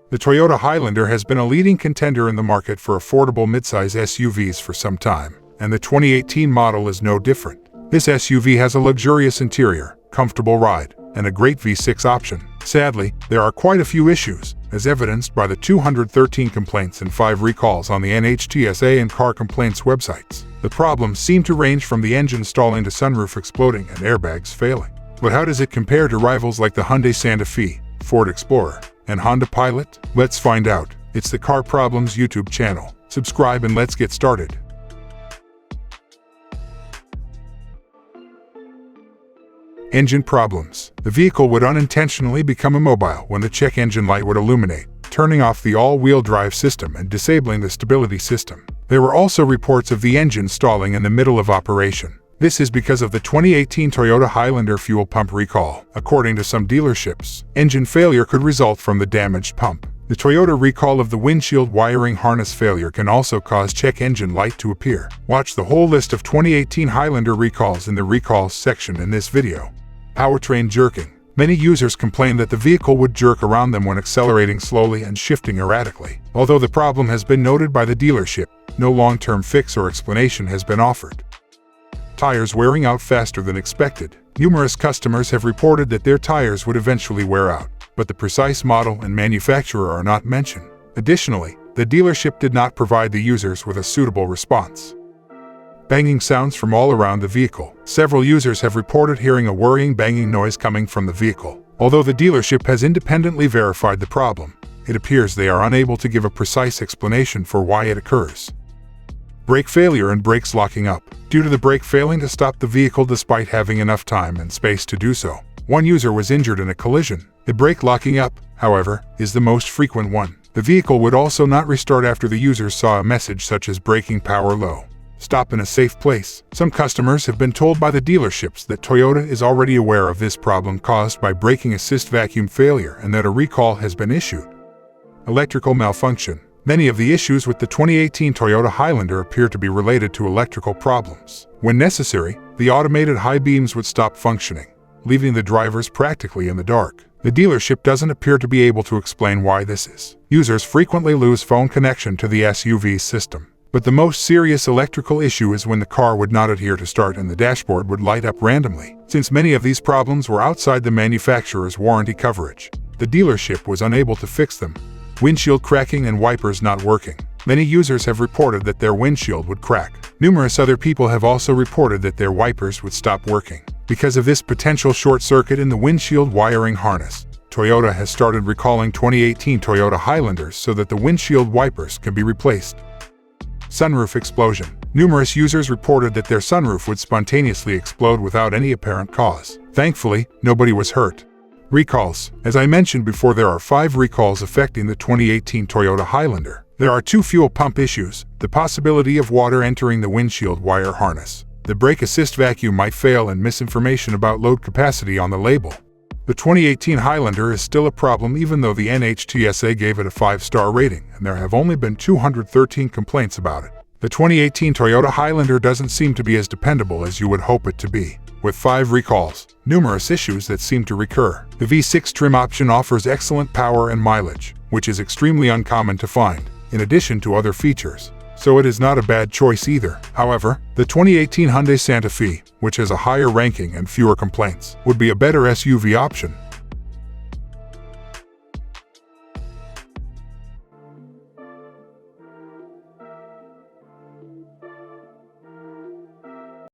The Toyota Highlander has been a leading contender in the market for affordable midsize SUVs for some time, and the 2018 model is no different. This SUV has a luxurious interior, comfortable ride, and a great V6 option. Sadly, there are quite a few issues, as evidenced by the 213 complaints and 5 recalls on the NHTSA and car complaints websites. The problems seem to range from the engine stalling to sunroof exploding and airbags failing. But how does it compare to rivals like the Hyundai Santa Fe, Ford Explorer, and Honda Pilot? Let's find out. It's the Car Problems YouTube channel. Subscribe and let's get started. Engine problems. The vehicle would unintentionally become immobile when the check engine light would illuminate, turning off the all-wheel drive system and disabling the stability system. There were also reports of the engine stalling in the middle of operation. This is because of the 2018 Toyota Highlander fuel pump recall. According to some dealerships, engine failure could result from the damaged pump. The Toyota recall of the windshield wiring harness failure can also cause check engine light to appear. Watch the whole list of 2018 Highlander recalls in the recalls section in this video. Powertrain jerking. Many users complain that the vehicle would jerk around them when accelerating slowly and shifting erratically. Although the problem has been noted by the dealership, no long-term fix or explanation has been offered. Tires wearing out faster than expected. Numerous customers have reported that their tires would eventually wear out, but the precise model and manufacturer are not mentioned. Additionally, the dealership did not provide the users with a suitable response. Banging sounds from all around the vehicle. Several users have reported hearing a worrying banging noise coming from the vehicle. Although the dealership has independently verified the problem, it appears they are unable to give a precise explanation for why it occurs. Brake failure and brakes locking up. Due to the brake failing to stop the vehicle despite having enough time and space to do so, one user was injured in a collision. The brake locking up, however, is the most frequent one. The vehicle would also not restart after the user saw a message such as braking power low. Stop in a safe place. Some customers have been told by the dealerships that Toyota is already aware of this problem caused by braking assist vacuum failure and that a recall has been issued. Electrical malfunction. Many of the issues with the 2018 Toyota Highlander appear to be related to electrical problems. When necessary, the automated high beams would stop functioning, leaving the drivers practically in the dark. The dealership doesn't appear to be able to explain why this is. Users frequently lose phone connection to the SUV system. But the most serious electrical issue is when the car would not adhere to start and the dashboard would light up randomly. Since many of these problems were outside the manufacturer's warranty coverage, the dealership was unable to fix them. Windshield cracking and wipers not working. Many users have reported that their windshield would crack. Numerous other people have also reported that their wipers would stop working. Because of this potential short circuit in the windshield wiring harness, Toyota has started recalling 2018 Toyota Highlanders so that the windshield wipers can be replaced. Sunroof explosion. Numerous users reported that their sunroof would spontaneously explode without any apparent cause. Thankfully, nobody was hurt. Recalls. As I mentioned before, there are 5 recalls affecting the 2018 Toyota Highlander. There are 2 fuel pump issues, the possibility of water entering the windshield wire harness. The brake assist vacuum might fail, and misinformation about load capacity on the label. The 2018 Highlander is still a problem even though the NHTSA gave it a 5-star rating, and there have only been 213 complaints about it. The 2018 Toyota Highlander doesn't seem to be as dependable as you would hope it to be. With 5 recalls, numerous issues that seem to recur. The V6 trim option offers excellent power and mileage, which is extremely uncommon to find, in addition to other features. So it is not a bad choice either. However, the 2018 Hyundai Santa Fe, which has a higher ranking and fewer complaints, would be a better SUV option.